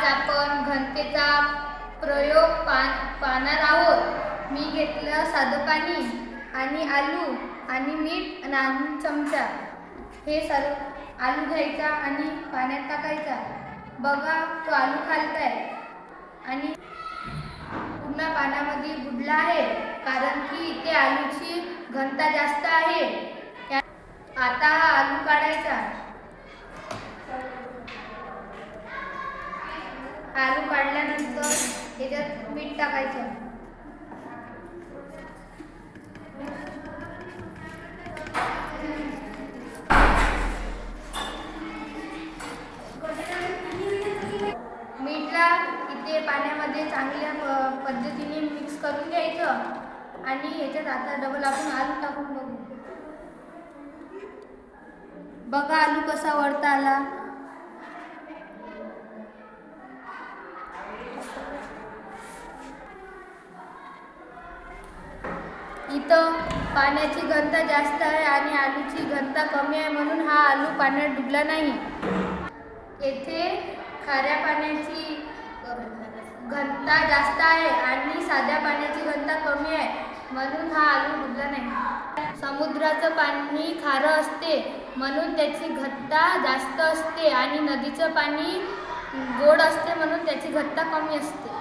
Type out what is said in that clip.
आपण घनतेचा प्रयोग पाहणार आहोत। मी घेतलं साधं पाणी आणि आलू आणि मीठ आणि चमचा। हे सर्व आलू घ्यायचा आणि पाण्यात टाकायचा। बघा तो आलू खालताय आणि पूर्ण पाण्यामध्ये बुडला आहे, कारण की इथे आलूची घनता जास्त आहे। आता हा आलू काढायचा। आलू काढल्यानंतर त्याच्यात मीठ टाकायचं। मीठला इथे पाण्यामध्ये चांगल्या पद्धतीने मिक्स करून घ्यायचं आणि याच्यात आता डबल आपण आलू टाकून बघू। बघा आलू कसा वरता आला। इथं पाण्याची घनता जास्त आहे आणि आलूची घनता कमी आहे, म्हणून हा आलू पाण्यात डुबला नाही। येथे खाऱ्या पाण्याची घनता जास्त आहे आणि साध्या पाण्याची घनता कमी आहे, म्हणून हा आलू डुबला नाही। समुद्राचं पाणी खारं असते, म्हणून त्याची घनता जास्त असते आणि नदीचं पाणी गोड असते, म्हणून त्याची घनता कमी असते।